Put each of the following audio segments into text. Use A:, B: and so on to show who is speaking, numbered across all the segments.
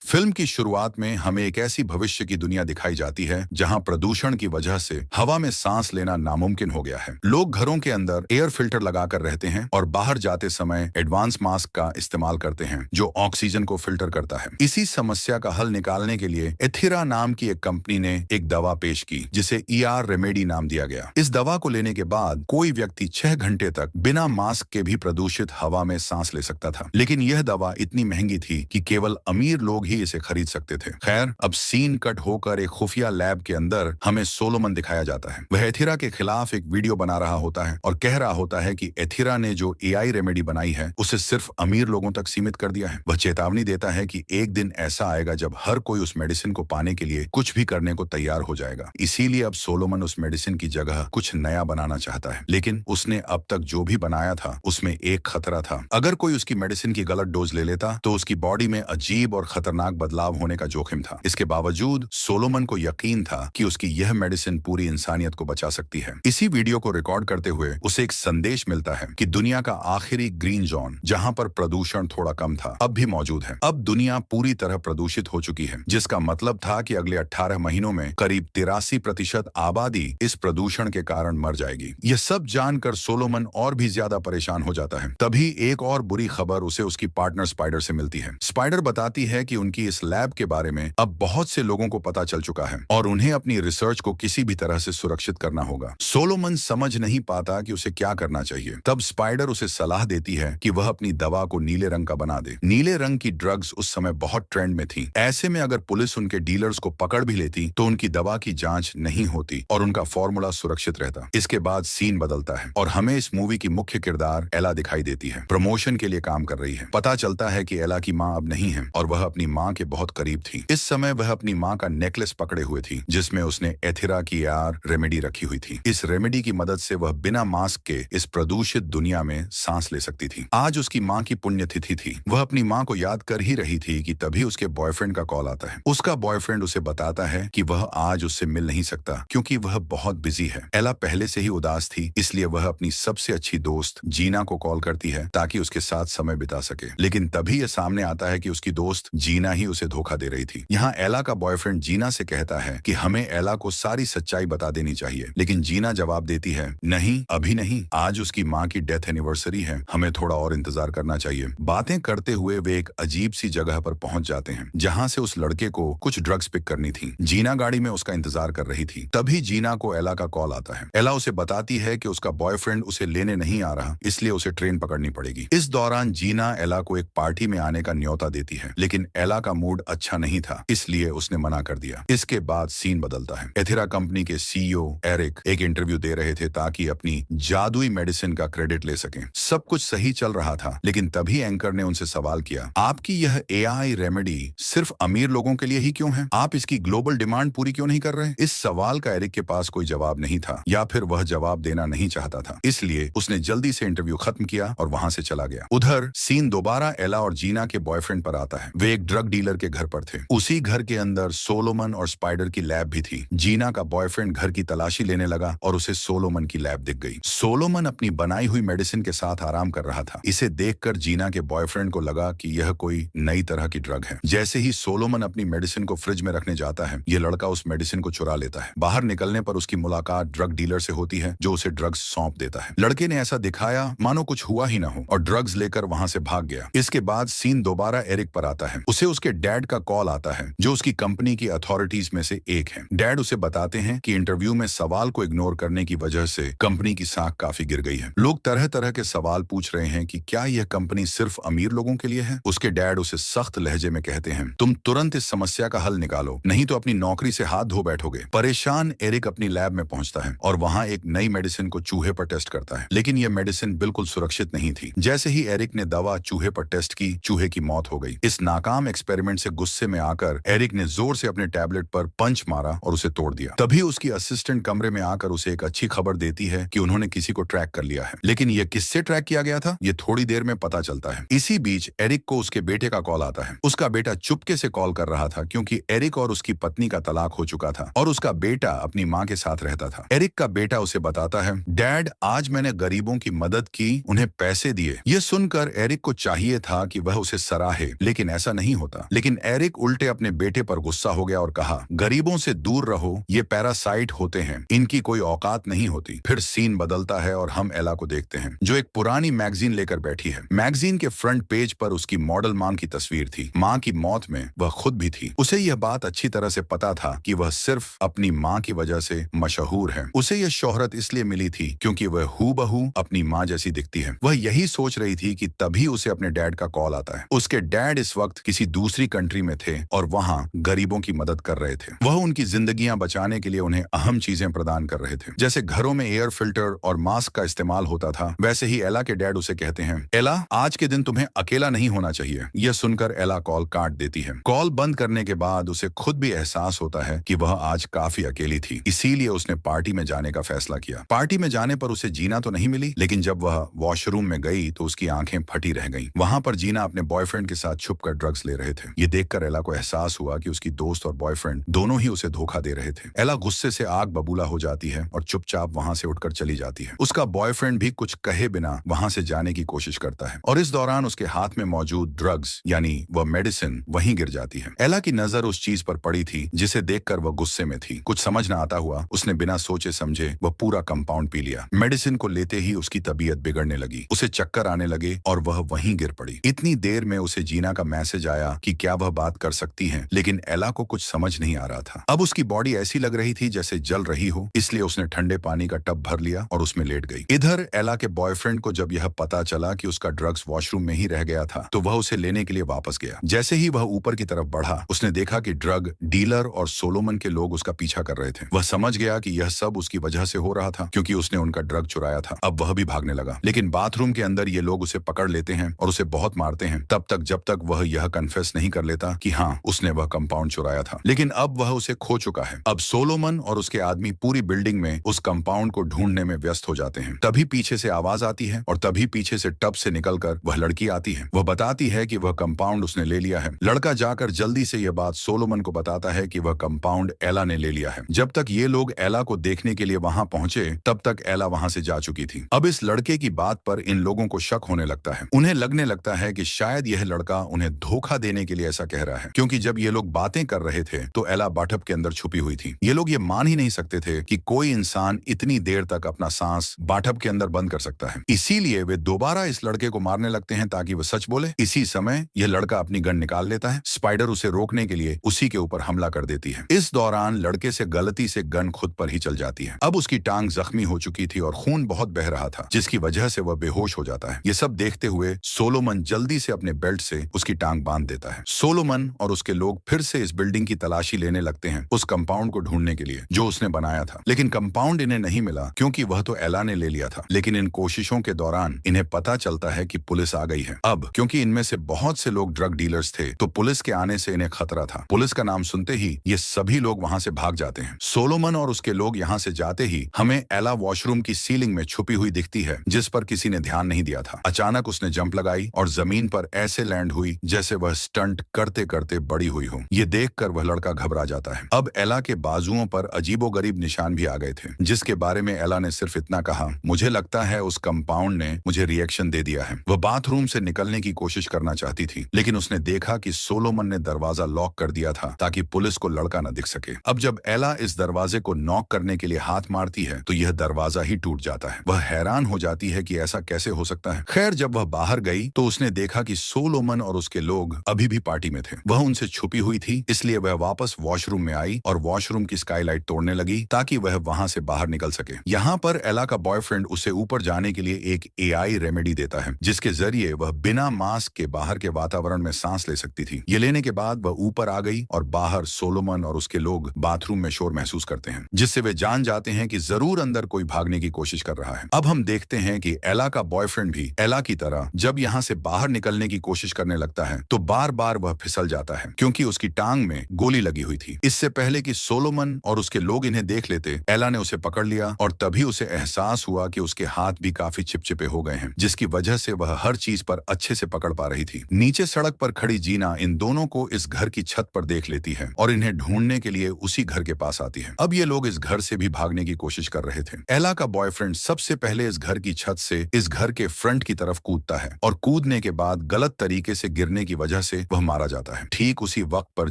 A: Film की शुरुआत में हमें एक ऐसी भविष्य की दुनिया दिखाई जाती है जहां प्रदूषण की वजह से हवा में सांस लेना नामुमकिन हो गया है। लोग घरों के अंदर एयर फिल्टर लगाकर रहते हैं और बाहर जाते समय एडवांस मास्क का इस्तेमाल करते हैं जो ऑक्सीजन को फिल्टर करता है। इसी समस्या का हल निकालने के लिए एथिरा नाम की एक कंपनी ने एक दवा पेश की जिसे ER रेमेडी नाम दिया गया। इस दवा को लेने के बाद कोई व्यक्ति 6 घंटे तक बिना मास्क के भी प्रदूषित हवा में सांस ले सकता था, लेकिन यह दवा इतनी महंगी थी कि केवल अमीर लोग ही इसे खरीद सकते थे। खैर, अब सीन कट होकर एक खुफिया लैब के अंदर हमें सोलोमन दिखाया जाता है। वह एथिरा के खिलाफ एक वीडियो बना रहा होता है और कह रहा होता है कि एथिरा ने जो AI रेमेडी बनाई है उसे सिर्फ अमीर लोगों तक सीमित कर दिया है। वह चेतावनी देता है कि एक दिन ऐसा आएगा जब हर कोई उस मेडिसिन को पाने के लिए कुछ भी करने को तैयार हो जाएगा। इसीलिए अब सोलोमन उस मेडिसिन की जगह कुछ नया बनाना चाहता है, लेकिन उसने अब तक जो भी बनाया था उसमें एक खतरा था। अगर कोई उसकी मेडिसिन की गलत डोज ले लेता तो उसकी बॉडी में अजीब और खतरनाक बदलाव होने का जोखिम था। इसके बावजूद सोलोमन को यकीन था कि उसकी यह मेडिसिन पूरी इंसानियत को बचा सकती है। इसी वीडियो को रिकॉर्ड करते हुए उसे एक संदेश मिलता है कि दुनिया का आखिरी ग्रीन जोन, जहां पर प्रदूषण थोड़ा कम था, अब भी मौजूद है। अब दुनिया पूरी तरह प्रदूषित हो चुकी है, जिसका मतलब था कि अगले 18 महीनों में करीब 83% आबादी इस प्रदूषण के कारण मर जाएगी। यह सब जानकर सोलोमन और भी ज्यादा परेशान हो जाता है। तभी एक और बुरी खबर उसे उसकी पार्टनर स्पाइडर से मिलती है। स्पाइडर बताती है कि उनकी इस लैब के बारे में अब बहुत से लोगों को पता चल चुका है और उन्हें अपनी रिसर्च को किसी भी तरह से सुरक्षित करना होगा। सोलोमन समझ नहीं पाता कि उसे क्या करना चाहिए। तब स्पाइडर उसे सलाह देती है कि वह अपनी दवा को नीले रंग का बना दे। नीले रंग की ड्रग्स उस समय बहुत ट्रेंड में थी। ऐसे में अगर पुलिस उनके डीलर्स को पकड़ भी लेती तो उनकी दवा की जांच नहीं होती और उनका फॉर्मूला सुरक्षित रहता। इसके बाद सीन बदलता है और हमें इस मूवी की मुख्य किरदार एला दिखाई देती है। प्रमोशन के लिए काम कर रही है। पता चलता है कि एला की माँ अब नहीं है और वह अपनी माँ के बहुत करीब थी। इस समय वह अपनी माँ का नेकलेस पकड़े हुए थी जिसमें उसने एथिरा की ER रेमेडी रखी हुई थी। इस रेमेडी की मदद से वह बिना मास्क के इस प्रदूषित दुनिया में सांस ले सकती थी। आज उसकी माँ की पुण्यतिथि थी। वह अपनी माँ को याद कर ही रही थी कि तभी उसके बॉयफ्रेंड का कॉल आता है। उसका बॉयफ्रेंड उसे बताता है कि वह आज उससे मिल नहीं सकता क्योंकि वह बहुत बिजी है। एला पहले से ही उदास थी, इसलिए वह अपनी सबसे अच्छी दोस्त जीना को कॉल करती है ताकि उसके साथ समय बिता सके। लेकिन तभी यह सामने आता है कि उसकी दोस्त जीना ही उसे धोखा दे रही थी। यहाँ एला का बॉयफ्रेंड जीना से कहता है कि हमें एला को सारी सच्चाई बता देनी चाहिए, लेकिन जीना जवाब देती है, नहीं, अभी नहीं, आज उसकी माँ की डेथ एनिवर्सरी है, हमें थोड़ा और इंतजार करना चाहिए। बातें करते हुए वे एक अजीब सी जगह पर पहुंच जाते हैं जहाँ से उस लड़के को कुछ ड्रग्स पिक करनी थी। जीना गाड़ी में उसका इंतजार कर रही थी। तभी जीना को एला का कॉल आता है। एला उसे बताती है कि उसका बॉयफ्रेंड उसे लेने नहीं आ रहा, इसलिए उसे ट्रेन पकड़नी पड़ेगी। इस दौरान जीना एला को एक पार्टी में आने का न्योता देती है, लेकिन एला का मूड अच्छा नहीं था, इसलिए उसने मना कर दिया। इसके बाद सीन बदलता है। एथिरा कंपनी के CEO एरिक एक इंटरव्यू दे रहे थे ताकि अपनी जादुई मेडिसिन का क्रेडिट ले सकें। सब कुछ सही चल रहा था, लेकिन तभी एंकर ने उनसे सवाल किया, आपकी यह AI रेमेडी सिर्फ अमीर लोगों के लिए ही क्यों है? आप इसकी ग्लोबल डिमांड पूरी क्यों नहीं कर रहे? इस सवाल का एरिक के पास कोई जवाब नहीं था, या फिर वह जवाब देना नहीं चाहता था, इसलिए उसने जल्दी से इंटरव्यू खत्म किया और वहां से चला गया। उधर सीन दोबारा एला और जीना के बॉयफ्रेंड पर आता है। वे एक ड्रग डीलर के घर पर थे। उसी घर के अंदर सोलोमन और स्पाइडर की लैब भी थी। जीना का बॉयफ्रेंड घर की तलाशी लेने लगा और उसे सोलोमन की लैब दिख गई। सोलोमन अपनी बनाई हुई मेडिसिन के साथ आराम कर रहा था। इसे देखकर जीना के बॉयफ्रेंड को लगा कि यह कोई नई तरह की ड्रग है। जैसे ही सोलोमन अपनी मेडिसिन को फ्रिज में रखने जाता है, यह लड़का उस मेडिसिन को चुरा लेता है। बाहर निकलने पर उसकी मुलाकात ड्रग डीलर से होती है जो उसे ड्रग्स सौंप देता है। लड़के ने ऐसा दिखाया मानो कुछ हुआ ही ना हो और ड्रग्स लेकर वहां से भाग गया। इसके बाद सीन दोबारा एरिक पर आता है। उसे उसके डैड का कॉल आता है जो उसकी कंपनी की अथॉरिटीज में से एक है। डैड उसे बताते हैं कि इंटरव्यू में सवाल को इग्नोर करने की वजह से कंपनी की साख काफी गिर गई है। लोग तरह तरह के सवाल पूछ रहे हैं कि क्या यह कंपनी सिर्फ अमीर लोगों के लिए है। उसके डैड उसे सख्त लहजे में कहते हैं, तुम तुरंत इस समस्या का हल निकालो, नहीं तो अपनी नौकरी से हाथ धो बैठोगे। परेशान एरिक अपनी लैब में पहुंचता है और वहां एक नई मेडिसिन को चूहे पर टेस्ट करता है, लेकिन यह मेडिसिन बिल्कुल सुरक्षित नहीं थी। जैसे ही एरिक ने दवा चूहे पर टेस्ट की, चूहे की मौत हो गई। इस नाकाम एक्सपेरिमेंट से गुस्से में आकर एरिक ने जोर से अपने टैबलेट पर पंच मारा और उसे तोड़ दिया। तभी उसकी असिस्टेंट कमरे में आकर उसे एक अच्छी खबर देती है कि उन्होंने किसी को ट्रैक कर लिया है, लेकिन यह किससे ट्रैक किया गया था ये थोड़ी देर में पता चलता है। इसी बीच एरिक को उसके बेटे का कॉल आता है। उसका बेटा चुपके से कॉल कर रहा था क्योंकि एरिक और उसकी पत्नी का तलाक हो चुका था और उसका बेटा अपनी माँ के साथ रहता था। एरिक का बेटा उसे बताता है, डैड, आज मैंने गरीबों की मदद की, उन्हें पैसे दिए। यह सुनकर एरिक को चाहिए था कि वह उसे सराहे, लेकिन ऐसा नहीं होता। होता। लेकिन एरिक उल्टे अपने बेटे पर गुस्सा हो गया और कहा, गरीबों से दूर रहो, ये पैरासाइट होते हैं, इनकी कोई औकात नहीं होती। फिर सीन बदलता है और हम एला को देखते हैं जो एक पुरानी मैगजीन लेकर बैठी है। मैगजीन के फ्रंट पेज पर उसकी मॉडल मां की तस्वीर थी। मां की मौत में वह खुद भी थी। उसे यह बात अच्छी तरह से पता था कि वह सिर्फ अपनी मां की वजह से मशहूर है। उसे यह शोहरत इसलिए मिली थी क्योंकि वह हूबहू अपनी मां जैसी दिखती है। वह यही सोच रही थी कि तभी उसे अपने डैड का कॉल आता है। उसके डैड इस वक्त किसी दूसरी कंट्री में थे और वहां गरीबों की मदद कर रहे थे। वह उनकी जिंदगियां बचाने के लिए उन्हें अहम चीजें प्रदान कर रहे थे। जैसे घरों में एयर फिल्टर और मास्क का इस्तेमाल होता था, वैसे ही एला के डैड उसे कहते हैं, एला, आज के दिन तुम्हें अकेला नहीं होना चाहिए। यह सुनकर एला कॉल काट देती है। कॉल बंद करने के बाद उसे खुद भी एहसास होता है कि वह आज काफी अकेली थी। इसीलिए उसने पार्टी में जाने का फैसला किया। पार्टी में जाने पर उसे जीना तो नहीं मिली, लेकिन जब वह वॉशरूम में गई तो उसकी आंखें फटी रह गईं। वहां पर जीना अपने बॉयफ्रेंड के साथ छुपकर ड्रग्स ले रहे थे। ये देखकर एला को एहसास हुआ कि उसकी दोस्त और बॉयफ्रेंड दोनों ही उसे धोखा दे रहे थे। एला गुस्से से आग बबूला हो जाती है और चुपचाप वहां से उठकर चली जाती है। उसका बॉयफ्रेंड भी कुछ कहे बिना वहां से जाने की कोशिश करता है और इस दौरान उसके हाथ में मौजूद ड्रग्स यानी वह मेडिसिन वहीं गिर जाती है। एला की नजर उस चीज पर पड़ी थी जिसे देखकर वह गुस्से में थी। कुछ समझ न आता हुआ उसने बिना सोचे समझे वह पूरा कंपाउंड पी लिया। मेडिसिन को लेते ही उसकी तबीयत बिगड़ने लगी। उसे चक्कर आने लगे और वह वहीं गिर पड़ी। इतनी देर में उसे जीना का मैसेज आया कि क्या वह बात कर सकती है, लेकिन एला को कुछ समझ नहीं आ रहा था। अब उसकी बॉडी ऐसी लग रही थी जैसे जल रही हो, इसलिए उसने ठंडे पानी का टब भर लिया और उसमें लेट गई। इधर एला के बॉयफ्रेंड को जब यह पता चला कि उसका ड्रग्स वॉशरूम में ही रह गया था, तो वह उसे लेने के लिए वापस गया। जैसे ही वह ऊपर की तरफ बढ़ा, उसने देखा कि ड्रग डीलर और सोलोमन के लोग उसका पीछा कर रहे थे। वह समझ गया कि यह सब उसकी वजह से हो रहा था, क्योंकि उसने उनका ड्रग चुराया था। अब वह भी भागने लगा, लेकिन बाथरूम के अंदर ये लोग उसे पकड़ लेते हैं और उसे बहुत मारते हैं, तब तक जब तक वह यह कन्फेस नहीं कर लेता कि हाँ, उसने वह कंपाउंड चुराया था। लेकिन अब वह उसे खो चुका है। अब सोलोमन और उसके आदमी पूरी बिल्डिंग में उस कंपाउंड को ढूंढने में व्यस्त हो जाते हैं। तभी पीछे से आवाज आती है और तभी पीछे से टब से निकलकर वह लड़की आती है। वह बताती है कि वह कंपाउंड उसने ले लिया है। लड़का जाकर जल्दी से यह बात सोलोमन को बताता है कि वह कंपाउंड एला ने ले लिया है। जब तक ये लोग एला को देखने के लिए वहां पहुंचे, तब तक एला वहां से जा चुकी थी। अब इस लड़के की बात पर इन लोगों को शक होने लगता है। उन्हें लगने लगता है कि शायद यह लड़का उन्हें धोखा देने के लिए ऐसा कह रहा है, क्योंकि जब ये लोग बातें कर रहे थे तो एला बाथटब के अंदर छुपी हुई थी। ये लोग ये मान ही नहीं सकते थे कि कोई इंसान इतनी देर तक अपना सांस बाथटब के अंदर बंद कर सकता है। इसीलिए वे दोबारा इस लड़के को मारने लगते हैं ताकि वह सच बोले। इसी समय यह लड़का अपनी गन निकाल लेता है। स्पाइडर उसे रोकने के लिए उसी के ऊपर हमला कर देती है। इस दौरान लड़के से गलती से गन खुद पर ही चल जाती है। अब उसकी टांग जख्मी हो चुकी थी और खून बहुत बह रहा था, जिसकी वजह से वह बेहोश हो जाता है। ये सब देखते हुए सोलोमन जल्दी से अपने बेल्ट से उसकी टांग बांध देता है। सोलोमन और उसके लोग फिर से इस बिल्डिंग की तलाशी लेने लगते हैं उस कंपाउंड को ढूंढने के लिए जो उसने बनाया था, लेकिन कंपाउंड इन्हें नहीं मिला क्योंकि वह तो एला ने ले लिया था। लेकिन इन कोशिशों के दौरान इन्हें पता चलता है कि पुलिस आ गई है। अब क्योंकि इनमें से बहुत से लोग ड्रग डीलर्स थे, तो पुलिस के आने से इन्हें खतरा था। पुलिस का नाम सुनते ही ये सभी लोग वहां से भाग जाते हैं। सोलोमन और उसके लोग यहाँ से जाते ही हमें एला वॉशरूम की सीलिंग में छुपी हुई दिखती है, जिस पर किसी ने ध्यान नहीं दिया था। अचानक उसने जंप लगाई और जमीन पर ऐसे लैंड हुई जैसे वह स्टंट करते करते बड़ी हुई हो। ये देखकर वह लड़का घबरा जाता है। अब एला के बाजुओं पर अजीबोगरीब निशान भी आ गए थे, जिसके बारे में एला ने सिर्फ इतना कहा, मुझे लगता है उस कंपाउंड ने मुझे रिएक्शन दे दिया है। वह बाथरूम से निकलने की कोशिश करना चाहती थी, लेकिन उसने देखा कि सोलोमन ने दरवाजा लॉक कर दिया था ताकि पुलिस को लड़का न दिख सके। अब जब एला इस दरवाजे को नॉक करने के लिए हाथ मारती है तो यह दरवाजा ही टूट जाता है। वह हैरान हो जाती है कि ऐसा कैसे हो सकता है। खैर, जब वह बाहर गई तो उसने देखा कि सोलोमन और उसके लोग अभी भी पार्टी में थे। वह उनसे छुपी हुई थी, इसलिए वह वापस वॉशरूम में आई और वॉशरूम की स्काईलाइट तोड़ने लगी ताकि वह वहां से बाहर निकल सके। यहाँ पर एला का बॉयफ्रेंड उसे ऊपर जाने के लिए एक एआई रेमेडी देता है, जिसके जरिए वह बिना मास्क के बाहर के वातावरण में सांस ले सकती थी। ये लेने के बाद वह ऊपर आ गई और बाहर सोलोमन और उसके लोग बाथरूम में शोर महसूस करते हैं, जिससे वे जान जाते हैं कि जरूर अंदर कोई भागने की कोशिश कर रहा है। अब हम देखते हैं कि एला का बॉयफ्रेंड भी एला की तरह जब यहाँ से बाहर निकलने की कोशिश करने लगता है तो बार बार वह फिसल जाता है, क्योंकि उसकी टांग में गोली लगी हुई थी। इससे पहले कि सोलोमन और उसके लोग इन्हें देख लेते, एला ने उसे पकड़ लिया और तभी उसे एहसास हुआ कि उसके हाथ भी काफी चिपचिपे हो गए हैं, जिसकी वजह से वह हर चीज पर अच्छे से पकड़ पा रही थी। नीचे सड़क पर खड़ी जीना इन दोनों को इस घर की छत पर देख लेती है और इन्हें ढूंढने के लिए उसी घर के पास आती है। अब ये लोग इस घर से भी भागने की कोशिश कर रहे थे। एला का बॉयफ्रेंड सबसे पहले इस घर की छत से इस घर के फ्रंट की तरफ कूदता है और कूदने के बाद गलत तरीके से गिरने की वजह से से वह मारा जाता है। ठीक उसी वक्त पर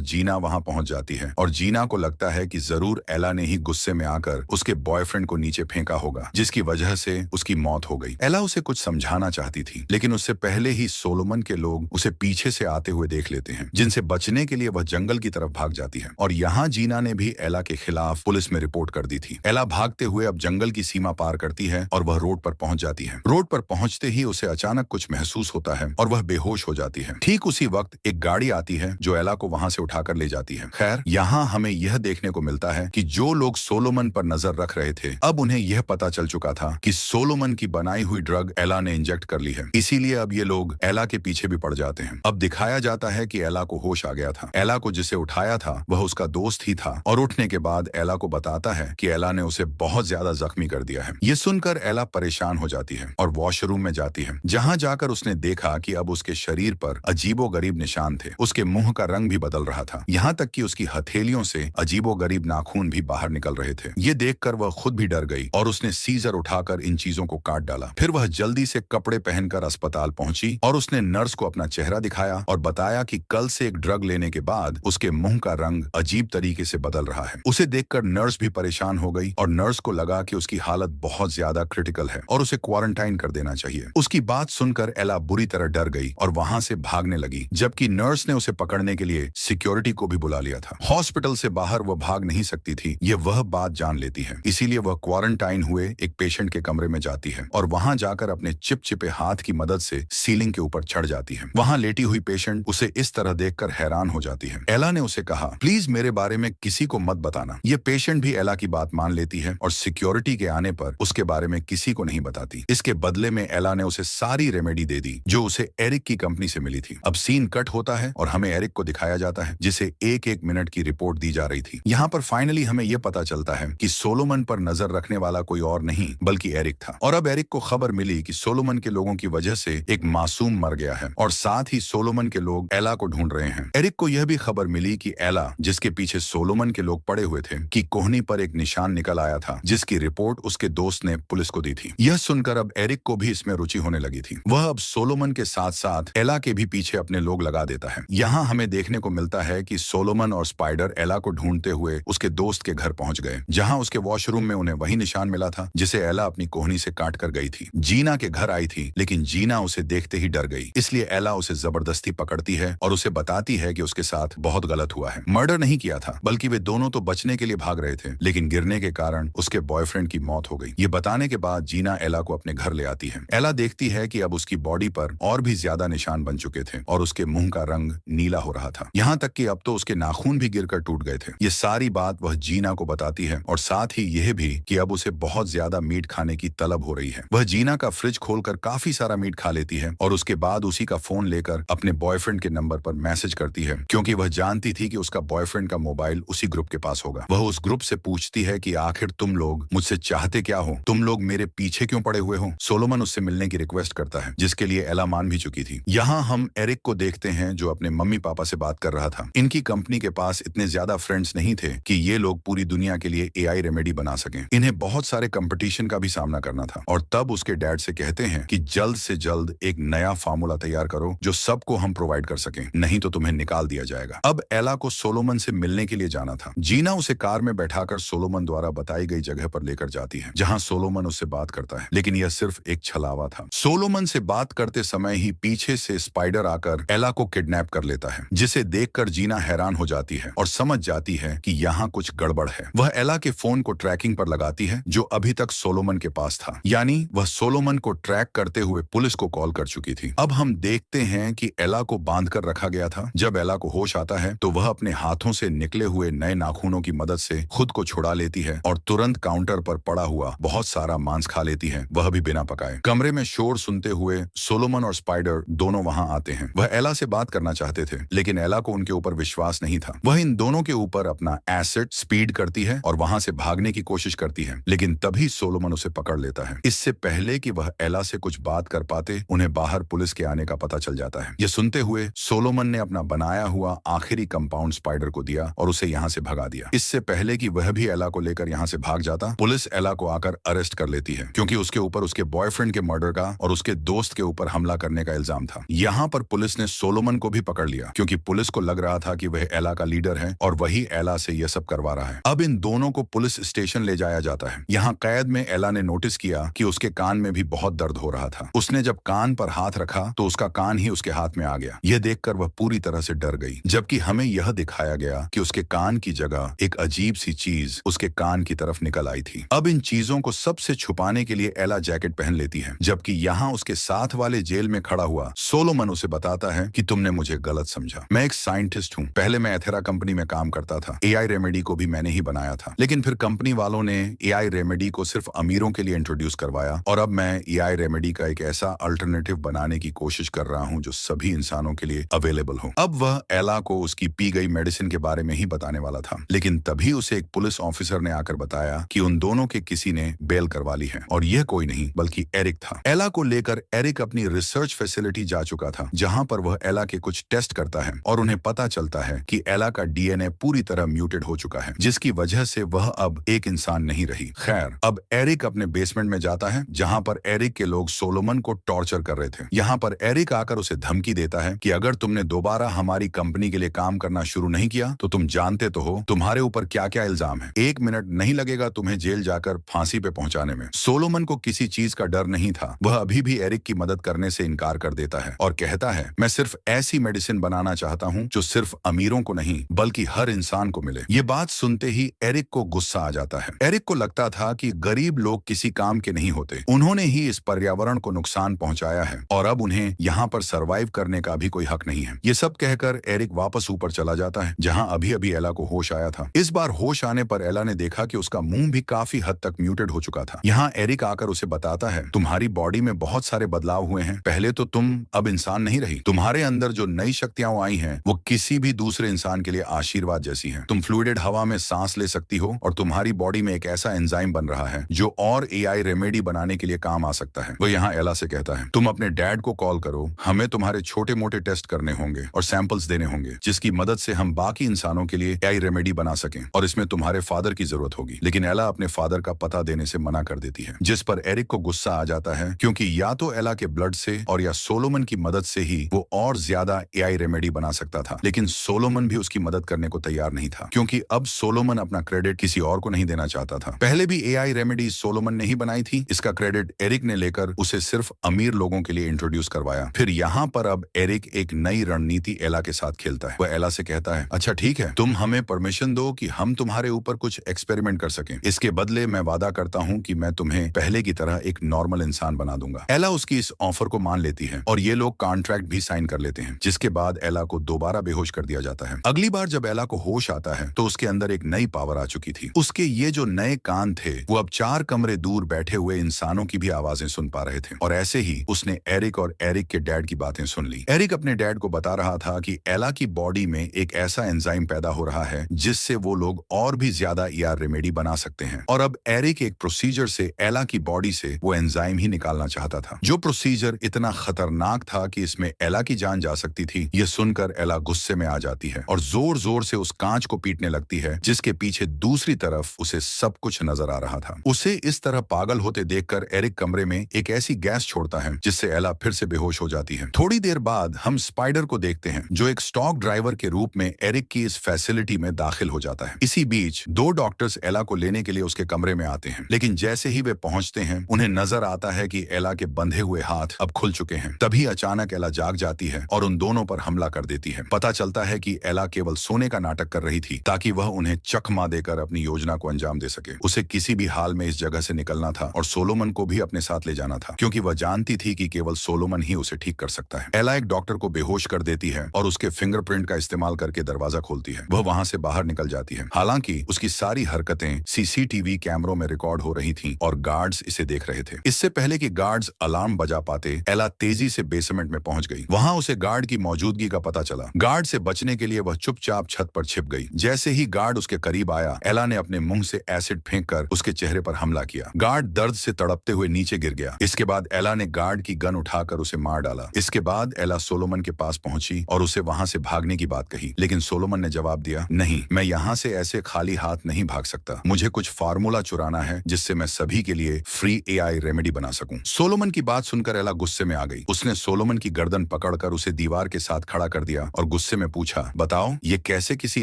A: जीना वहां पहुंच जाती है और जीना को लगता है कि जरूर एला ने ही गुस्से में आकर उसके बॉयफ्रेंड को नीचे फेंका होगा, जिसकी वजह से उसकी मौत हो गई। एला उसे कुछ समझाना चाहती थी, लेकिन उससे पहले ही सोलोमन के लोग उसे पीछे से आते हुए देख लेते हैं, जिनसे बचने के लिए वह जंगल की तरफ भाग जाती है। और यहाँ जीना ने भी एला के खिलाफ पुलिस में रिपोर्ट कर दी थी। एला भागते हुए अब जंगल की सीमा पार करती है और वह रोड पर पहुंच जाती है। रोड पर पहुंचते ही उसे अचानक कुछ महसूस होता है और वह बेहोश हो जाती है। ठीक उसी वक्त एक गाड़ी आती है जो एला को वहां से उठाकर ले जाती है। खैर, यहाँ हमें यह देखने को मिलता है कि जो लोग सोलोमन पर नजर रख रहे थे, अब उन्हें यह पता चल चुका था कि सोलोमन की बनाई हुई ड्रग एला ने इंजेक्ट कर ली है। इसीलिए अब ये लोग एला के पीछे भी पड़ जाते हैं। अब दिखाया जाता है कि एला को होश आ गया था। एला को जिसे उठाया था वह उसका दोस्त ही था और उठने के बाद एला को बताता है कि एला ने उसे बहुत ज्यादा जख्मी कर दिया है। ये सुनकर एला परेशान हो जाती है और वॉशरूम में जाती है, जहां जाकर उसने देखा कि अब उसके शरीर पर अजीबोगरीब निशान थे। उसके मुंह का रंग भी बदल रहा था, यहाँ तक कि उसकी हथेलियों से अजीबोगरीब नाखून भी बाहर निकल रहे थे। ये देखकर वह खुद भी डर गई और उसने सीजर उठाकर इन चीजों को काट डाला। फिर वह जल्दी से कपड़े पहनकर अस्पताल पहुंची और उसने नर्स को अपना चेहरा दिखाया और बताया कि कल से एक ड्रग लेने के बाद उसके मुंह का रंग अजीब तरीके से बदल रहा है। उसे देखकर नर्स भी परेशान हो गई और नर्स को लगा कि उसकी हालत बहुत ज्यादा क्रिटिकल है और उसे क्वारंटाइन कर देना चाहिए। उसकी बात सुनकर एला बुरी तरह डर गई और वहां से भागने लगी, जबकि नर्स ने उसे पकड़ने के लिए सिक्योरिटी को भी बुला लिया था। हॉस्पिटल से बाहर वह भाग नहीं सकती थी, ये वह बात जान लेती है। इसीलिए वह क्वारंटाइन हुए एक पेशेंट के कमरे में जाती है और वहां जाकर अपने चिपचिपे हाथ की मदद से सीलिंग के ऊपर चढ़ जाती है। वहां लेटी हुई पेशेंट उसे इस तरह देखकर हैरान हो जाती है। एला ने उसे कहा, प्लीज मेरे बारे में किसी को मत बताना। ये पेशेंट भी एला की बात मान लेती है और सिक्योरिटी के आने पर उसके बारे में किसी को नहीं बताती। इसके बदले में एला ने उसे सारी रेमेडी दे दी जो उसे एरिक की कंपनी से मिली थी। अब सीन कट होता है और हमें एरिक को दिखाया जाता है, जिसे एक एक मिनट की रिपोर्ट दी जा रही थी। यहाँ पर फाइनली हमें यह पता चलता है कि सोलोमन पर नजर रखने वाला कोई और नहीं बल्कि एरिक था। और अब एरिक को खबर मिली कि सोलोमन के लोगों की वजह से एक मासूम मर गया है और साथ ही सोलोमन के लोग एला को ढूंढ रहे हैं। एरिक को यह भी खबर मिली कि एला, जिसके पीछे सोलोमन के लोग पड़े हुए थे, की कोहनी पर एक निशान निकल आया था, जिसकी रिपोर्ट उसके दोस्त ने पुलिस को दी थी। यह सुनकर अब एरिक को भी इसमें रुचि होने लगी थी। वह अब सोलोमन के साथ साथ एला के भी पीछे अपने लोग लगा देता है। यहाँ हमें देखने को मिलता है कि सोलोमन और स्पाइडर एला को ढूंढते हुए उसके दोस्त के घर पहुंच गए, जहाँ उसके वॉशरूम में उन्हें वही निशान मिला था जिसे एला अपनी कोहनी से काट कर गई थी। जीना के घर आई थी, लेकिन जीना उसे देखते ही डर गई, इसलिए एला उसे जबरदस्ती पकड़ती है और उसे बताती है कि उसके साथ बहुत गलत हुआ है। मर्डर नहीं किया था, बल्कि वे दोनों तो बचने के लिए भाग रहे थे, लेकिन गिरने के कारण उसके बॉयफ्रेंड की मौत हो गई। ये बताने के बाद जीना एला को अपने घर ले आती है। एला देखती है कि अब उसकी बॉडी पर और भी ज्यादा निशान बन चुके थे और उसके मुंह का रंग नीला हो रहा था, यहाँ तक कि अब तो उसके नाखून भी गिरकर टूट गए थे। ये सारी बात वह जीना को बताती है और साथ ही यह भी कि अब उसे बहुत ज्यादा मीट खाने की तलब हो रही है। वह जीना का फ्रिज खोलकर काफी सारा मीट खा लेती है और उसके बाद उसी का फोन लेकर अपने बॉयफ्रेंड के नंबर पर मैसेज करती है, क्योंकि वह जानती थी कि उसका बॉयफ्रेंड का मोबाइल उसी ग्रुप के पास होगा। वह उस ग्रुप से पूछती है कि आखिर तुम लोग मुझसे चाहते क्या हो, तुम लोग मेरे पीछे क्यों पड़े हुए हो। सोलोमन उससे मिलने की रिक्वेस्ट करता है, जिसके लिए एला मान भी चुकी थी। यहाँ हम एरिक को देखते हैं जो अपने मम्मी पापा से बात कर रहा था। इनकी कंपनी के पास इतने ज्यादा फ्रेंड्स नहीं थे कि ये लोग पूरी दुनिया के लिए एआई रेमेडी बना सकें। इन्हें बहुत सारे कंपटीशन का भी सामना करना था और तब उसके डैड से कहते हैं कि जल्द से जल्द एक नया फार्मूला तैयार करो जो सबको हम प्रोवाइड कर सकें, नहीं तो तुम्हें निकाल दिया जाएगा। अब एला को सोलोमन से मिलने के लिए जाना था। जीना उसे कार में बैठाकर सोलोमन द्वारा बताई गई जगह पर लेकर जाती है, जहां सोलोमन उससे बात करता है, लेकिन यह सिर्फ एक छलावा था। सोलोमन से बात करते समय ही पीछे से स्पाइडर आकर एला को किडनैप कर लेता है, जिसे देखकर जीना हैरान हो जाती है और समझ जाती है कि यहाँ कुछ गड़बड़ है। वह एला के फोन को ट्रैकिंग पर लगाती है जो अभी तक सोलोमन के पास था, यानी वह सोलोमन को ट्रैक करते हुए पुलिस को कॉल कर चुकी थी। अब हम देखते हैं कि एला को बांध कर रखा गया था। जब एला को होश आता है तो वह अपने हाथों से निकले हुए नए नाखूनों की मदद से खुद को छुड़ा लेती है और तुरंत काउंटर पर पड़ा हुआ बहुत सारा मांस खा लेती है, वह भी बिना पकाए। कमरे में शोर सुनते हुए सोलोमन और स्पाइडर दोनों वहां आते हैं। वह एला से बात करना चाहते थे, लेकिन एला को उनके ऊपर विश्वास नहीं था। वह इन दोनों के ऊपर अपना एसिड स्पीड करती है और वहां से भागने की कोशिश करती है, लेकिन तभी सोलोमन उसे पकड़ लेता है। इससे पहले कि वह एला से कुछ बात कर पाते, उन्हें बाहर पुलिस के आने का पता चल जाता है। यह सुनते हुए सोलोमन ने अपना बनाया हुआ आखिरी कंपाउंड स्पाइडर को दिया और उसे यहाँ से भगा दिया। इससे पहले कि वह भी एला को लेकर यहाँ से भाग जाता, पुलिस एला को आकर अरेस्ट कर लेती है, क्योंकि उसके ऊपर उसके बॉयफ्रेंड के मर्डर का और उसके दोस्त के ऊपर हमला करने का इल्जाम था। यहाँ पर पुलिस ने सोलोमन को भी पकड़ लिया क्योंकि पुलिस को लग रहा था कि वह एला का लीडर है और वही एला से यह सब करवा रहा है। अब इन दोनों को पुलिस स्टेशन ले जाया जाता है। यहाँ कैद में एला ने नोटिस किया कि उसके कान में भी बहुत दर्द हो रहा था। उसने जब कान पर हाथ रखा तो उसका कान ही उसके हाथ में आ गया। यह देखकर वह पूरी तरह से डर गई, जबकि हमें यह दिखाया गया कि उसके कान की जगह एक अजीब सी चीज उसके कान की तरफ निकल आई थी। अब इन चीजों को सबसे छुपाने के लिए एला जैकेट पहन लेती है, जबकि यहाँ उसके साथ वाले जेल में खड़ा हुआ सोलोमन उसे बताता है कि तुमने मुझे गलत समझा। मैं एक साइंटिस्ट हूँ। पहले मैं एथेरा कंपनी में काम करता था। एआई रेमेडी को भी मैंने ही बनाया था, लेकिन फिर कंपनी वालों ने एआई रेमेडी को सिर्फ अमीरों के लिए इंट्रोड्यूस करवाया और अब मैं एआई रेमेडी का एक ऐसा अल्टरनेटिव बनाने की कोशिश कर रहा हूँ जो सभी इंसानों के लिए अवेलेबल हो। अब वह एला को उसकी पी गई मेडिसिन के बारे में ही बताने वाला था, लेकिन तभी उसे एक पुलिस ऑफिसर ने आकर बताया कि उन दोनों के किसी ने बेल करवा ली है और यह कोई नहीं बल्कि एरिक था। एला को लेकर एरिक अपनी रिसर्च फैसिलिटी जा चुका था, जहां पर वह एला के कुछ टेस्ट करता है और उन्हें पता चलता है कि एला का डीएनए पूरी तरह म्यूटेड हो चुका है, जिसकी वजह से वह अब एक इंसान नहीं रही। खैर, अब एरिक अपने बेसमेंट में जाता है जहां पर एरिक के लोग सोलोमन को टॉर्चर कर रहे थे। यहाँ पर एरिक आकर उसे धमकी देता है कि अगर तुमने दोबारा हमारी कंपनी के लिए काम करना शुरू नहीं किया तो तुम जानते तो हो तुम्हारे ऊपर क्या क्या इल्जाम है। 1 मिनट नहीं लगेगा तुम्हें जेल जाकर फांसी पे पहुंचाने में। सोलोमन को किसी चीज का डर नहीं था। वह अभी भी एरिक की मदद करने से इनकार कर देता है और कहता है, मैं सिर्फ ऐसी मेडिसिन बनाना चाहता हूँ जो सिर्फ अमीरों को नहीं बल्कि हर इंसान को मिले। ये बात सुनते ही एरिक को गुस्सा आ जाता है। एरिक को लगता था कि गरीब लोग किसी काम के नहीं होते। उन्होंने ही इस पर्यावरण को नुकसान पहुंचाया है और अब उन्हें यहाँ पर सरवाइव करने का भी कोई हक नहीं है। ये सब कहकर एरिक वापस ऊपर चला जाता है जहाँ अभी अभी एला को होश आया था। इस बार होश आने पर एला ने देखा कि उसका मुंह भी काफी हद तक म्यूटेड हो चुका था। यहाँ एरिक आकर उसे बताता है, तुम्हारी बॉडी में बहुत सारे बदलाव हुए हैं। पहले तो तुम अब इंसान नहीं रही। तुम्हारे अंदर जो नई शक्तियां आई हैं वो किसी भी दूसरे इंसान के लिए आशीर्वाद जैसी हैं। तुम फ्लूइडेड हवा में सांस ले सकती हो और तुम्हारी बॉडी में एक ऐसा एंजाइम बन रहा है जो और एआई रेमेडी बनाने के लिए काम आ सकता है। वो यहाँ एला से कहता है, तुम अपने डैड को कॉल करो, हमें तुम्हारे छोटे मोटे टेस्ट करने होंगे और सैंपल्स देने होंगे जिसकी मदद से हम बाकी इंसानों के लिए एआई रेमेडी बना सकें और इसमें तुम्हारे फादर की जरूरत होगी। लेकिन एला अपने फादर का पता देने से मना कर देती है, जिस पर एरिक को गुस्सा आ जाता है क्योंकि या तो एला के ब्लड से और या सोलोमन की मदद से ही वो और ज्यादा एआई रेमेडी बना सकता था। लेकिन सोलोमन भी उसकी मदद करने को तैयार नहीं था क्योंकि अब सोलोमन अपना क्रेडिट किसी और को नहीं देना चाहता था। पहले भी एआई रेमेडी सोलोमन ने ही बनाई थी। इसका क्रेडिट एरिक ने लेकर उसे सिर्फ अमीर लोगों के लिए इंट्रोड्यूस करवाया। फिर यहाँ पर अब एरिक एक नई रणनीति एला के साथ खेलता है। वह एला से कहता है, अच्छा ठीक है, तुम हमें परमिशन दो कि हम तुम्हारे ऊपर कुछ एक्सपेरिमेंट कर सकें। इसके बदले मैं वादा करता हूँ कि मैं तुम्हें पहले की तरह एक नॉर्मल इंसान बना दूंगा। एला उसकी इस ऑफर को मान लेती है और ये लोग कॉन्ट्रैक्ट भी साइन कर लेते हैं, जिसके बाद एला को दोबारा बेहोश कर दिया जाता है। अगली बार जब एला को होश आता है तो उसके अंदर एक नई पावर आ चुकी थी। उसके ये जो नए कान थे वो अब 4 कमरे दूर बैठे हुए इंसानों की भी आवाजें सुन पा रहे थे और ऐसे ही उसने एरिक और एरिक के डैड की बातें सुन ली। एरिक अपने डैड को बता रहा था कि एला की बॉडी में एक ऐसा एंजाइम पैदा हो रहा है जिससे वो लोग और भी ज्यादा एआई रेमेडी बना सकते हैं और अब एरिक एक प्रोसीजर से एला की बॉडी से वो एंजाइम ही निकालना चाहता था, जो प्रोसीजर इतना खतरनाक था कि इसमें एला की जान जा सकती थी। ये सुनकर एला गुस्से में आ जाती है और जोर जोर से उस कांच को पीटने लगती है जिसके पीछे दूसरी तरफ उसे सब कुछ नजर आ रहा था। उसे इस तरह पागल होते देखकर एरिक कमरे में एक ऐसी गैस छोड़ता है जिससे एला फिर से बेहोश हो जाती है। थोड़ी देर बाद हम स्पाइडर को देखते हैं जो एक स्टॉक ड्राइवर के रूप में एरिक की इस फैसिलिटी में दाखिल हो जाता है। इसी बीच 2 डॉक्टर्स एला को लेने के लिए उसके कमरे में आते हैं, लेकिन जैसे ही वे पहुंचते हैं उन्हें नजर आता है कि एला के बंधे हुए हाथ अब खुल चुके हैं। तभी अचानक एला जाग जाती है और उन दोनों पर हमला कर देती है। पता चलता है कि एला केवल सोने का नाटक कर रही थी ताकि वह उन्हें चकमा देकर अपनी योजना को अंजाम दे सके। उसे किसी भी हाल में इस जगह से निकलना था और सोलोमन को भी अपने साथ ले जाना था क्योंकि वह जानती थी कि केवल सोलोमन ही उसे ठीक कर सकता है। एला एक डॉक्टर को बेहोश कर देती है और उसके फिंगरप्रिंट का इस्तेमाल करके दरवाजा खोलती है। वह वहां से बाहर निकल जाती है। हालांकि उसकी सारी हरकतें सीसीटीवी कैमरों में रिकॉर्ड हो रही थीं और गार्ड्स इसे देख रहे थे। इससे पहले कि गार्ड्स अलार्म बजा पाते, एला तेजी से बेसमेंट में पहुंच गई। वहां उसे गार्ड की मौजूदगी का पता चला। गार्ड से बचने के लिए वह चुपचाप छत पर छिप गई। जैसे ही गार्ड उसके करीब आया, एला ने अपने मुंह से एसिड फेंककर उसके चेहरे पर हमला किया। गार्ड दर्द से तड़पते हुए नीचे गिर गया। इसके बाद एला ने गार्ड की गन उठाकर उसे मार डाला। इसके बाद एला सोलोमन के पास पहुंची और उसे वहां से भागने की बात कही, लेकिन सोलोमन ने जवाब दिया, नहीं, मैं यहाँ से ऐसे खाली हाथ नहीं भाग सकता। मुझे कुछ फार्मूला चुराना है जिससे मैं सभी के लिए फ्री एआई रेमेडी बना सकूं। सोलोमन की बात सुनकर एला गुस्से में आ गई। उसने सोलोमन की गर्दन पकड़कर उसे उसे दीवार के साथ खड़ा कर दिया और गुस्से में पूछा, बताओ ये कैसे किसी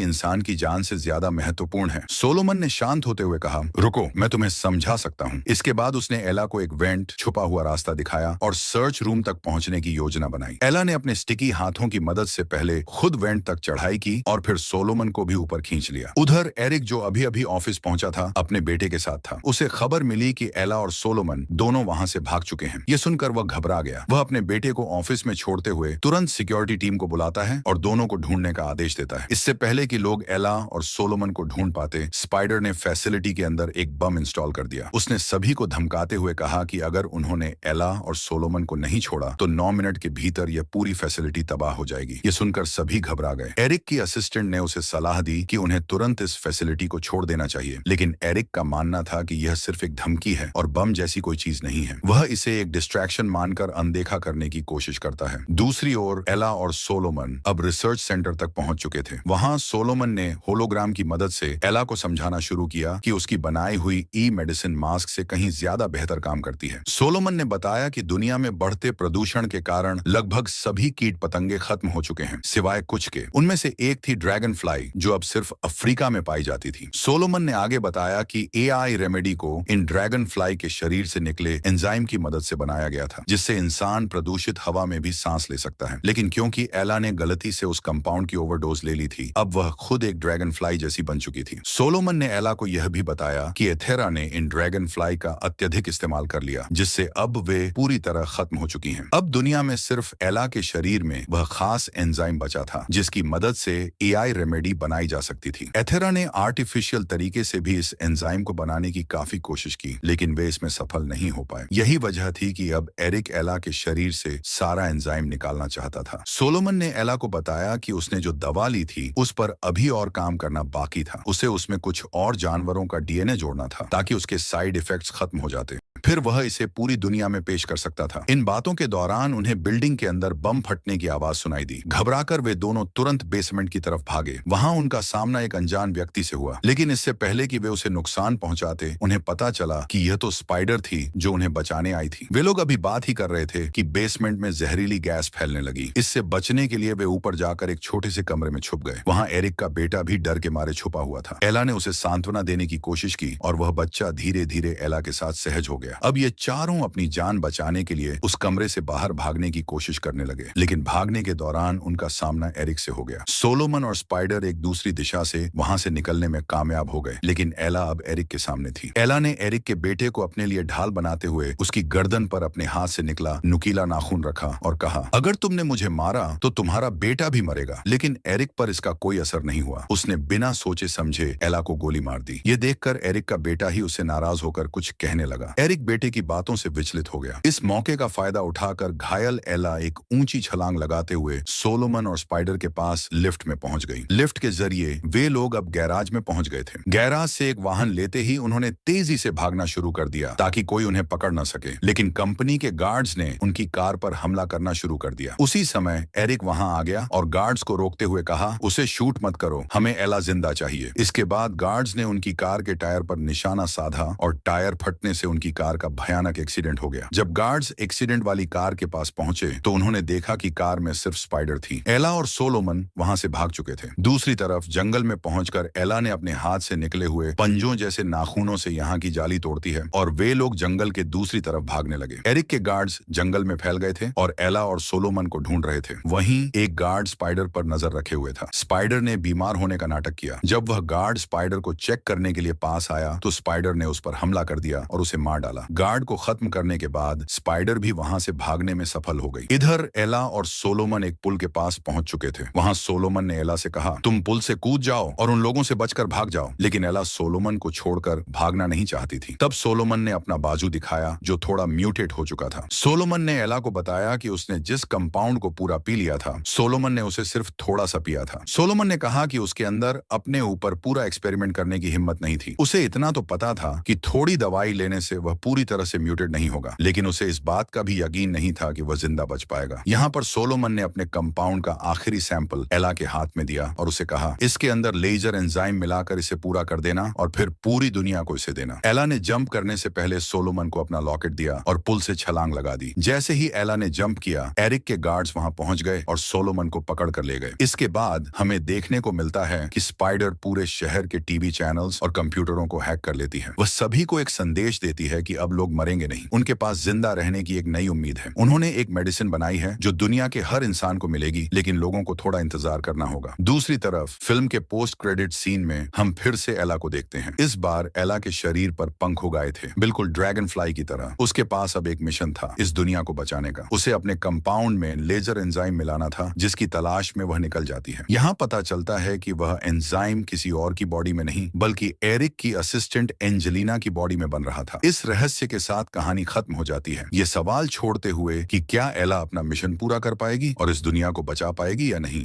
A: इंसान की जान से ज्यादा महत्वपूर्ण है। सोलोमन ने शांत होते हुए कहा, रुको, मैं तुम्हें समझा सकता हूँ। इसके बाद उसने एला को एक वेंट, छुपा हुआ रास्ता दिखाया और सर्च रूम तक पहुंचने की योजना बनाई। एला ने अपने स्टिकी हाथों की मदद से पहले खुद वेंट तक चढ़ाई की और फिर सोलोमन को भी ऊपर खींच लिया। उधर एरिक, जो अभी अभी ऑफिस पहुंचा था, अपने बेटे के साथ था। उसे खबर मिली कि एला और सोलोमन दोनों वहां से भाग चुके हैं। ये सुनकर वह घबरा गया। वह अपने बेटे को ऑफिस में छोड़ते हुए तुरंत सिक्योरिटी टीम को बुलाता है और दोनों को ढूंढने का आदेश देता है। इससे पहले कि लोग एला और सोलोमन को ढूंढ पाते, स्पाइडर ने फैसिलिटी के अंदर एक बम इंस्टॉल कर दिया। उसने सभी को धमकाते हुए कहा कि अगर उन्होंने एला और सोलोमन को नहीं छोड़ा तो 9 मिनट के भीतर यह पूरी फैसिलिटी तबाह हो जाएगी। ये सुनकर सभी घबरा गए। एरिक की असिस्टेंट ने उसे सलाह दी कि उन्हें तुरंत इस फैसिलिटी को छोड़ देना चाहिए, लेकिन एरिक का मानना था कि यह सिर्फ एक धमकी है और बम जैसी कोई चीज नहीं है। वह इसे एक डिस्ट्रैक्शन मानकर अनदेखा करने की कोशिश करता है। दूसरी ओर एला और सोलोमन अब रिसर्च सेंटर तक पहुंच चुके थे। वहां सोलोमन ने होलोग्राम की मदद से एला को समझाना शुरू किया कि उसकी बनाई हुई ई मेडिसिन मास्क से कहीं ज्यादा बेहतर काम करती है। सोलोमन ने बताया कि दुनिया में बढ़ते प्रदूषण के कारण लगभग सभी कीट पतंगे खत्म हो चुके हैं, सिवाय कुछ के। उनमें से एक थी ड्रैगन फ्लाई, जो अब सिर्फ अफ्रीका में पाई जाती थी। सोलोमन ने आगे बताया कि एआई रेमेडी को इन ड्रैगन फ्लाई के शरीर से निकले एंजाइम की मदद से बनाया गया था, जिससे इंसान प्रदूषित हवा में भी सांस ले सकता है। लेकिन क्योंकि एला ने गलती से उस कंपाउंड की ओवरडोज ले ली थी, अब वह खुद एक ड्रैगन फ्लाई जैसी बन चुकी थी। सोलोमन ने एला को यह भी बताया कि एथेरा ने इन ड्रैगन फ्लाई का अत्यधिक इस्तेमाल कर लिया, जिससे अब वे पूरी तरह खत्म हो चुकी हैं। अब दुनिया में सिर्फ एला के शरीर में वह खास एंजाइम बचा था, जिसकी मदद से एआई रेमेडी बनाई जा सकती थी। एथेरा ने आर्टिफिशियल तरीके से भी इस एंजाइम को बनाने की काफी कोशिश की, लेकिन वे इसमें सफल नहीं हो पाए। यही वजह थी कि अब एरिक एला के शरीर से सारा एंजाइम निकालना चाहता था। सोलोमन ने एला को बताया कि उसने जो दवा ली थी उस पर अभी और काम करना बाकी था। उसे उसमें कुछ और जानवरों का डीएनए जोड़ना था ताकि उसके साइड इफेक्ट्स खत्म हो जाते, फिर वह इसे पूरी दुनिया में पेश कर सकता था। इन बातों के दौरान उन्हें बिल्डिंग के अंदर बम फटने की आवाज सुनाई दी। घबराकर वे दोनों तुरंत बेसमेंट की तरफ भागे। वहां उनका सामना एक अनजान व्यक्ति से हुआ, लेकिन इससे पहले कि वे उसे नुकसान पहुंचाते, उन्हें पता चला कि यह तो स्पाइडर थी जो उन्हें बचाने आई थी। वे लोग अभी बात ही कर रहे थे कि बेसमेंट में जहरीली गैस फैलने लगी। इससे बचने के लिए वे ऊपर जाकर एक छोटे से कमरे में छुप गए। वहां एरिक का बेटा भी डर के मारे छुपा हुआ था। एला ने उसे सांत्वना देने की कोशिश की और वह बच्चा धीरे धीरे एला के साथ सहज हो गया। अब ये चारों अपनी जान बचाने के लिए उस कमरे से बाहर भागने की कोशिश करने लगे, लेकिन भागने के दौरान उनका सामना एरिक से हो गया। सोलोमन और स्पाइडर एक दूसरी दिशा से वहां से निकलने में कामयाब हो गए, लेकिन एला अब एरिक के सामने थी। एला ने एरिक के बेटे को अपने लिए ढाल बनाते हुए उसकी गर्दन पर अपने हाथ से निकला नुकीला नाखून रखा और कहा, अगर तुमने मुझे मारा तो तुम्हारा बेटा भी मरेगा। लेकिन एरिक पर इसका कोई असर नहीं हुआ। उसने बिना सोचे समझे एला को गोली मार दी। ये देखकर एरिक का बेटा ही उससे नाराज होकर कुछ कहने लगा। एरिक बेटे की बातों से विचलित हो गया। इस मौके का फायदा उठाकर घायल एला एक ऊंची छलांग लगाते हुए सोलोमन और स्पाइडर के पास लिफ्ट में पहुंच गई। लिफ्ट के जरिए वे लोग अब गैराज में पहुंच गए थे। गैराज से एक वाहन लेते ही उन्होंने तेजी से भागना शुरू कर दिया ताकि कोई उन्हें पकड़ न सके, लेकिन कंपनी के गार्ड्स ने उनकी कार पर हमला करना शुरू कर दिया। उसी समय एरिक वहां आ गया और गार्ड्स को रोकते हुए कहा, उसे शूट मत करो, हमें एला जिंदा चाहिए। इसके बाद गार्ड्स ने उनकी कार के टायर पर निशाना साधा और टायर फटने से उनकी कार का भयानक एक्सीडेंट हो गया। जब गार्ड्स एक्सीडेंट वाली कार के पास पहुंचे तो उन्होंने देखा कि कार में सिर्फ स्पाइडर थी। एला और सोलोमन वहां से भाग चुके थे। दूसरी तरफ जंगल में पहुंचकर एला ने अपने हाथ से निकले हुए पंजों जैसे नाखूनों से यहाँ की जाली तोड़ती है और वे लोग जंगल के दूसरी तरफ भागने लगे। एरिक के गार्ड्स जंगल में फैल गए थे और एला और सोलोमन को ढूंढ रहे थे। वहीं एक गार्ड स्पाइडर पर नजर रखे हुए था। स्पाइडर ने बीमार होने का नाटक किया। जब वह गार्ड स्पाइडर को चेक करने के लिए पास आया तो स्पाइडर ने उस पर हमला कर दिया और उसे मार डाला। गार्ड को खत्म करने के बाद स्पाइडर भी वहां से भागने में सफल हो गई। इधर एला और सोलोमन एक पुल के पास पहुंच चुके थे। वहां सोलोमन ने एला से कहा, तुम पुल से कूद जाओ और उन लोगों से बचकर भाग जाओ, लेकिन एला सोलोमन को छोड़कर भागना नहीं चाहती थी। तब सोलोमन ने अपना बाजू दिखाया जो थोड़ा म्यूटेट हो चुका था। सोलोमन ने एला को बताया कि उसने जिस कंपाउंड को पूरा पी लिया था, सोलोमन ने उसे सिर्फ थोड़ा सा पिया था। सोलोमन ने कहा कि उसके अंदर अपने ऊपर पूरा एक्सपेरिमेंट करने की हिम्मत नहीं थी। उसे इतना तो पता था कि थोड़ी दवाई लेने से वह पूरी तरह से म्यूटेड नहीं होगा, लेकिन उसे इस बात का भी यकीन नहीं था कि वह जिंदा बच पाएगा। यहाँ पर सोलोमन ने अपने कंपाउंड का आखिरी सैंपल एला के हाथ में दिया और उसे कहा, इसके अंदर लेजर एंजाइम मिलाकर इसे पूरा कर देना और फिर पूरी दुनिया को इसे देना। एला ने जंप करने से पहले सोलोमन को अपना लॉकेट दिया और पुल से छलांग लगा दी। जैसे ही एला ने जंप किया, एरिक के गार्ड्स वहां पहुंच गए और सोलोमन को पकड़ कर ले गए। इसके बाद हमें देखने को मिलता है कि स्पाइडर पूरे शहर के टीवी चैनल्स और कंप्यूटरों को हैक कर लेती है। वह सभी को एक संदेश देती है कि अब लोग मरेंगे नहीं, उनके पास जिंदा रहने की एक नई उम्मीद है। उन्होंने एक मेडिसिन बनाई है जो दुनिया के हर इंसान को मिलेगी, लेकिन लोगों को थोड़ा इंतजार करना होगा। दूसरी तरफ फिल्म के पोस्ट क्रेडिट सीन में हम फिर से एला को देखते हैं। इस बार एला के शरीर पर पंख उगाए थे, बिल्कुल ड्रैगन फ्लाई की तरह। उसके पास अब एक मिशन था, इस दुनिया को बचाने का। उसे अपने कंपाउंड में लेजर एंजाइम मिलाना था, जिसकी तलाश में वह निकल जाती है। यहाँ पता चलता है कि वह एंजाइम किसी और की बॉडी में नहीं, बल्कि एरिक की असिस्टेंट एंजेलिना की बॉडी में बन रहा था। इस रहस्य के साथ कहानी खत्म हो जाती है, ये सवाल छोड़ते हुए कि क्या एला अपना मिशन पूरा कर पाएगी और इस दुनिया को बचा पाएगी या नहीं।